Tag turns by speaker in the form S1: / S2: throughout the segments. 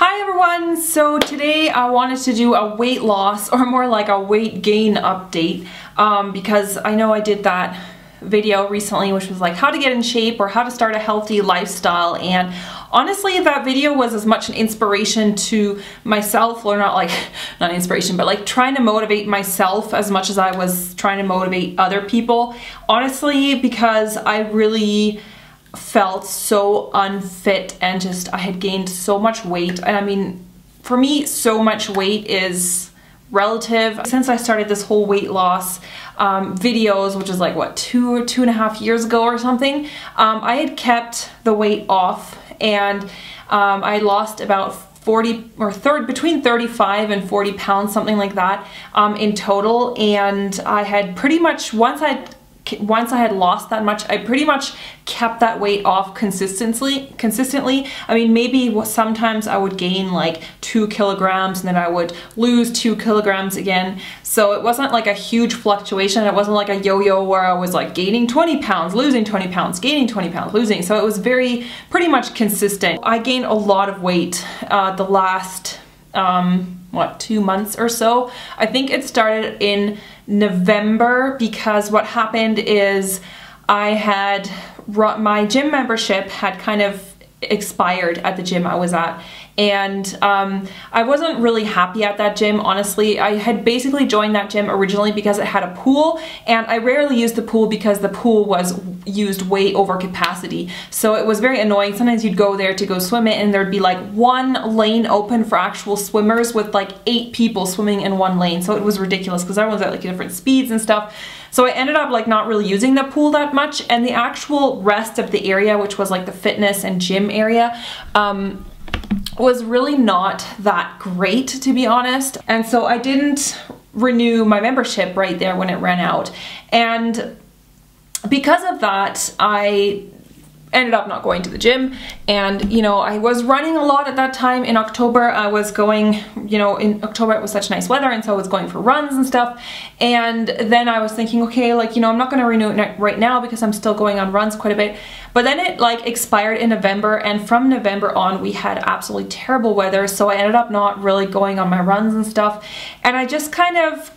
S1: Hi everyone! So today I wanted to do a weight loss, or more like a weight gain update, because I know I did that video recently which was like how to get in shape or how to start a healthy lifestyle, and honestly that video was as much an inspiration to myself, or not inspiration, but like trying to motivate myself as much as I was trying to motivate other people. Honestly, because I really felt so unfit and just I had gained so much weight. And I mean, for me, so much weight is relative. Since I started this whole weight loss videos, which is like what, 2.5 years ago or something, I had kept the weight off, and I lost about 40 or between 35 and 40 pounds, something like that, in total. And I had pretty much, once I had lost that much, I pretty much kept that weight off consistently. I mean, maybe sometimes I would gain like 2 kilograms and then I would lose 2 kilograms again. So it wasn't like a huge fluctuation. It wasn't like a yo-yo where I was like gaining 20 pounds, losing 20 pounds, gaining 20 pounds, losing. So it was pretty much consistent. I gained a lot of weight the last, 2 months or so. I think it started in November, because what happened is my gym membership had kind of expired at the gym I was at, and I wasn't really happy at that gym, honestly. I had basically joined that gym originally because it had a pool, and I rarely used the pool because the pool was used way over capacity. So it was very annoying. Sometimes you'd go there to go swim it and there'd be like 1 lane open for actual swimmers with like 8 people swimming in 1 lane. So it was ridiculous because everyone's at like different speeds and stuff. So I ended up like not really using the pool that much, and the actual rest of the area, which was like the fitness and gym area, was really not that great, to be honest. And so I didn't renew my membership right there when it ran out. And because of that, I ended up not going to the gym. And you know, I was running a lot at that time. In October I was going, you know, in October it was such nice weather, and so I was going for runs and stuff. And then I was thinking, okay, like, you know, I'm not going to renew it right now because I'm still going on runs quite a bit. But then it like expired in November, and from November on we had absolutely terrible weather, so I ended up not really going on my runs and stuff. And I just kind of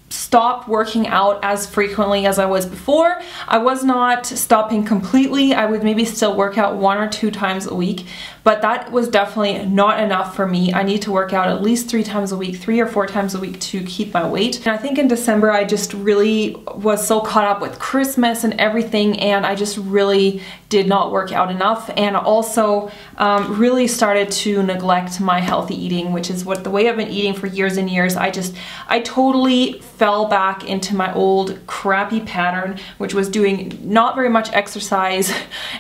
S1: stopped working out as frequently as I was before. I was not stopping completely. I would maybe still work out 1 or 2 times a week, but that was definitely not enough for me. I need to work out at least 3 times a week, 3 or 4 times a week to keep my weight. And I think in December I just really was so caught up with Christmas and everything, and I just really did not work out enough, and also really started to neglect my healthy eating, which is the way I've been eating for years and years. I totally fell back into my old crappy pattern, which was doing not very much exercise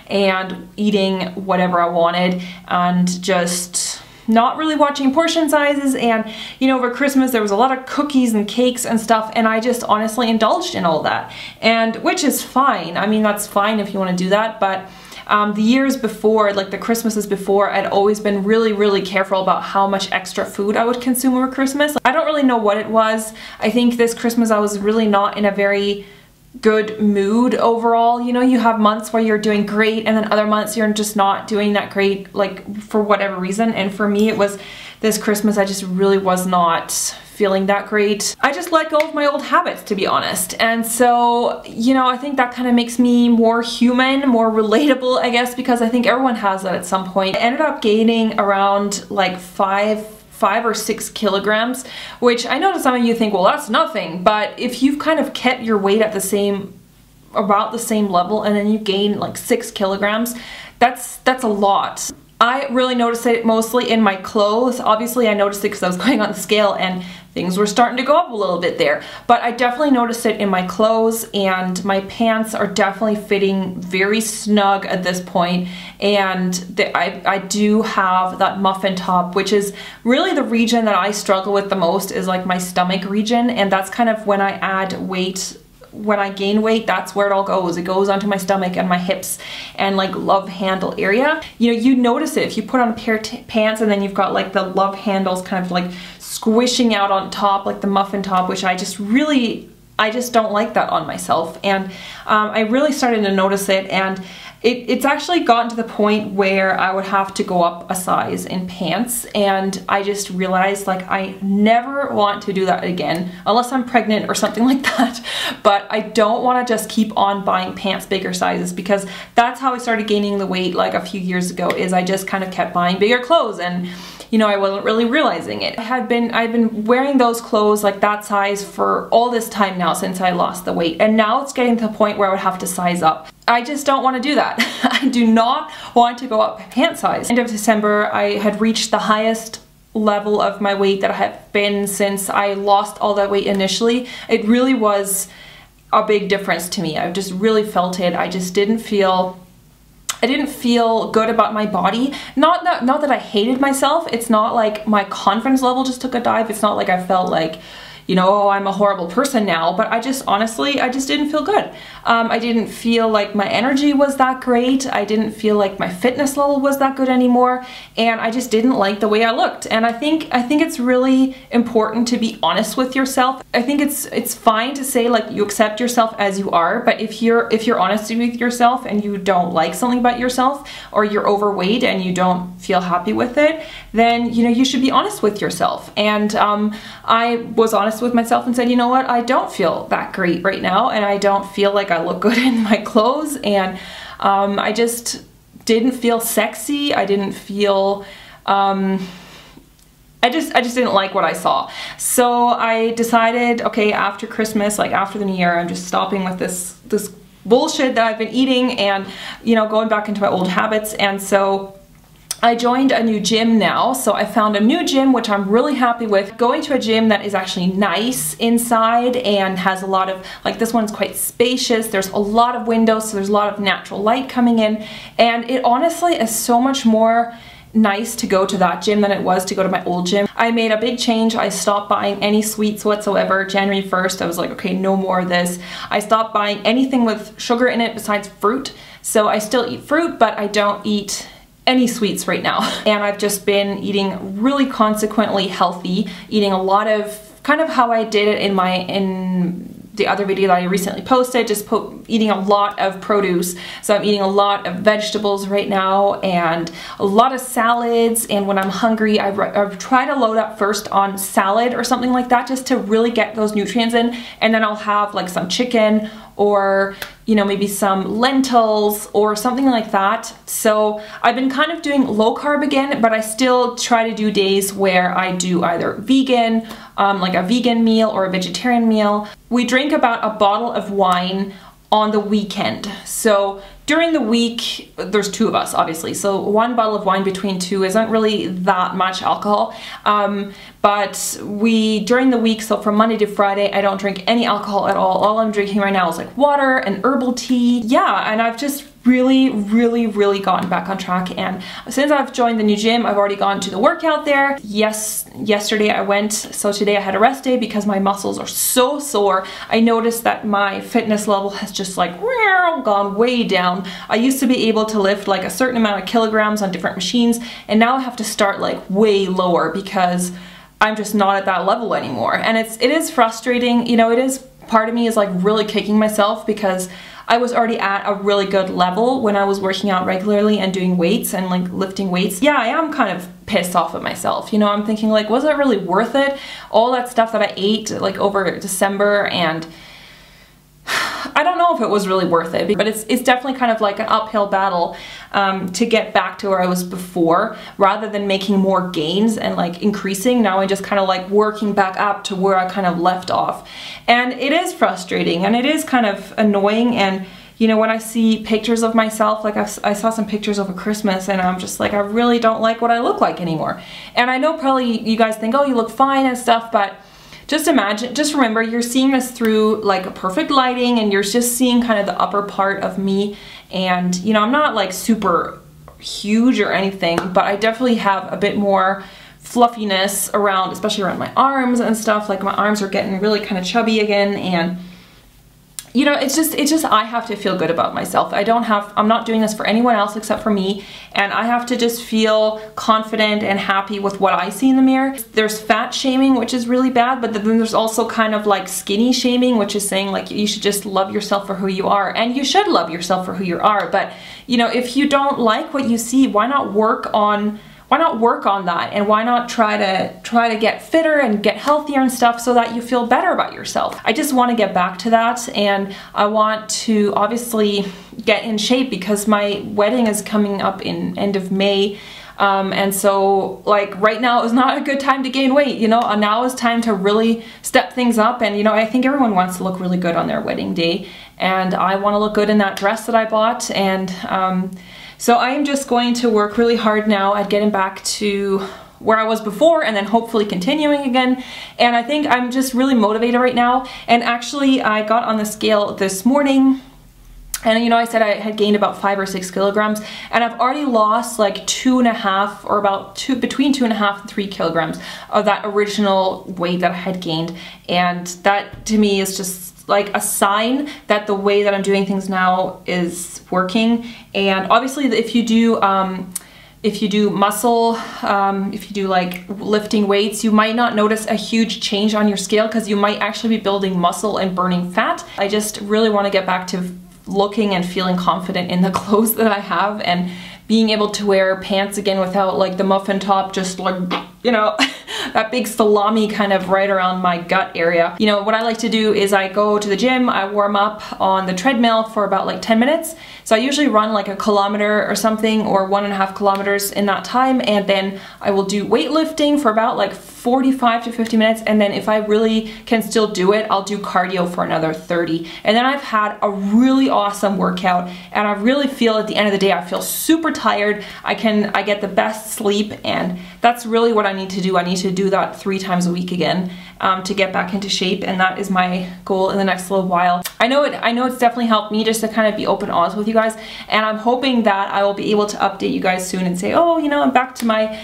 S1: and eating whatever I wanted, and just not really watching portion sizes. And you know, over Christmas there was a lot of cookies and cakes and stuff, and I just honestly indulged in all that, and which is fine. I mean, that's fine if you want to do that, but the years before, like the Christmases before, I'd always been really careful about how much extra food I would consume over Christmas. I don't really know what it was. I think this Christmas I was really not in a very good mood overall. You know, you have months where you're doing great, and then other months you're just not doing that great, like for whatever reason. And for me, it was this Christmas I just really was not feeling that great. I just let go of my old habits, to be honest. And so, you know, I think that kind of makes me more human, more relatable, I guess, because I think everyone has that at some point. I ended up gaining around like 5 or 6 kilograms, which I know to some of you think, well, that's nothing, but if you've kind of kept your weight at about the same level, and then you gain like 6 kilograms, that's a lot. I really noticed it mostly in my clothes. Obviously I noticed it because I was going on the scale and things were starting to go up a little bit there, but I definitely noticed it in my clothes, and my pants are definitely fitting very snug at this point. And I do have that muffin top, which is really the region that I struggle with the most, is like my stomach region, and that's kind of when I add weight. When I gain weight, that's where it all goes. It goes onto my stomach and my hips and like love handle area. You know, you notice it if you put on a pair of pants and then you've got like the love handles kind of like squishing out on top, like the muffin top, which I just don't like that on myself. And I really started to notice it, and it's actually gotten to the point where I would have to go up a size in pants, and I just realized like I never want to do that again unless I'm pregnant or something like that. But I don't want to just keep on buying pants bigger sizes, because that's how I started gaining the weight like a few years ago, is I just kind of kept buying bigger clothes, and you know, I wasn't really realizing it. I've been wearing those clothes like that size for all this time now since I lost the weight, and now it's getting to the point where I would have to size up. I just don't want to do that. I do not want to go up pant size. End of December, I had reached the highest level of my weight that I have been since I lost all that weight initially. It really was a big difference to me. I just really felt it. I just didn't feel good about my body. Not that I hated myself. It's not like my confidence level just took a dive. It's not like I felt like, you know, oh, I'm a horrible person now, but I just honestly, I just didn't feel good. I didn't feel like my energy was that great. I didn't feel like my fitness level was that good anymore, and I just didn't like the way I looked. And I think it's really important to be honest with yourself. I think it's fine to say like you accept yourself as you are, but if you're honest with yourself and you don't like something about yourself, or you're overweight and you don't feel happy with it, then you know you should be honest with yourself. And I was honest with myself and said, you know what, I don't feel that great right now, and I don't feel like I look good in my clothes, and I just didn't feel sexy. I didn't feel I just didn't like what I saw. So I decided, okay, after Christmas, like after the new year, I'm just stopping with this bullshit that I've been eating, and you know, going back into my old habits. And so I joined a new gym now. So I found a new gym, which I'm really happy with. Going to a gym that is actually nice inside and has a lot of, like this one's quite spacious. There's a lot of windows, so there's a lot of natural light coming in. And it honestly is so much more nice to go to that gym than it was to go to my old gym. I made a big change. I stopped buying any sweets whatsoever. January 1st, I was like, okay, no more of this. I stopped buying anything with sugar in it besides fruit. So I still eat fruit, but I don't eat any sweets right now. And I've just been eating really consequently healthy, eating a lot of kind of how I did it in the other video that I recently posted, just eating a lot of produce. So I'm eating a lot of vegetables right now and a lot of salads, and when I'm hungry I try to load up first on salad or something like that, just to really get those nutrients in, and then I'll have like some chicken or you know, maybe some lentils or something like that. So I've been kind of doing low carb again, but I still try to do days where I do either vegan, like a vegan meal or a vegetarian meal. We drink about a bottle of wine on the weekend. So during the week, there's two of us, obviously. So one bottle of wine between two isn't really that much alcohol. But during the week, so from Monday to Friday, I don't drink any alcohol at all. All I'm drinking right now is like water and herbal tea. Yeah, and I've just really gotten back on track. And since I've joined the new gym, I've already gone to the workout there. Yes, yesterday I went, so today I had a rest day because my muscles are so sore. I noticed that my fitness level has just like gone way down. I used to be able to lift like a certain amount of kilograms on different machines, and now I have to start like way lower because I'm just not at that level anymore. And it is frustrating, you know. It is, part of me is like really kicking myself because I was already at a really good level when I was working out regularly and doing weights and like lifting weights. Yeah, I am kind of pissed off at myself. You know, I'm thinking like, was it really worth it? All that stuff that I ate like over December, and I don't know if it was really worth it, but it's definitely kind of like an uphill battle to get back to where I was before, rather than making more gains and like increasing. Now I just kind of like working back up to where I kind of left off. And it is frustrating and it is kind of annoying. And you know, when I see pictures of myself, like I saw some pictures over Christmas, and I'm just like, I really don't like what I look like anymore. And I know probably you guys think, oh, you look fine and stuff, but just imagine, just remember, you're seeing this through like a perfect lighting, and you're just seeing kind of the upper part of me. And you know, I'm not like super huge or anything, but I definitely have a bit more fluffiness around, especially around my arms and stuff. Like my arms are getting really kind of chubby again, and you know, it's just I have to feel good about myself. I'm not doing this for anyone else except for me, and I have to just feel confident and happy with what I see in the mirror. There's fat shaming, which is really bad, but then there's also kind of like skinny shaming, which is saying like you should just love yourself for who you are, and you should love yourself for who you are. But you know, if you don't like what you see, why not work on that, and why not try to get fitter and get healthier and stuff so that you feel better about yourself. I just want to get back to that, and I want to obviously get in shape because my wedding is coming up in end of May. And so like right now is not a good time to gain weight, you know, now is time to really step things up. And you know, I think everyone wants to look really good on their wedding day, and I want to look good in that dress that I bought. And so I am just going to work really hard now at getting back to where I was before, and then hopefully continuing again. And I think I'm just really motivated right now. And actually I got on the scale this morning, and you know, I said I had gained about 5 or 6 kilograms, and I've already lost like 2.5 or between 2.5 and 3 kilograms of that original weight that I had gained. And that to me is just like a sign that the way that I'm doing things now is working. And obviously if you do muscle, if you do like lifting weights, you might not notice a huge change on your scale because you might actually be building muscle and burning fat. I just really want to get back to looking and feeling confident in the clothes that I have, and being able to wear pants again without like the muffin top just like, you know, that big salami kind of right around my gut area. You know, what I like to do is I go to the gym, I warm up on the treadmill for about like 10 minutes. So I usually run like a kilometer or something, or 1.5 kilometers in that time, and then I will do weightlifting for about like 45 to 50 minutes, and then if I really can still do it, I'll do cardio for another 30. And then I've had a really awesome workout, and I really feel at the end of the day, I feel super tired. I get the best sleep, and that's really what I need to do. I need to do that 3 times a week again to get back into shape, and that is my goal in the next little while. I know it's definitely helped me just to kind of be open and honest with you guys, and I'm hoping that I will be able to update you guys soon and say, oh, you know, I'm back to my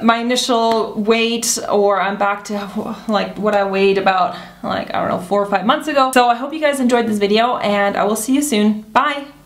S1: initial weight, or I'm back to like what I weighed about like, I don't know, 4 or 5 months ago. So I hope you guys enjoyed this video, and I will see you soon. Bye!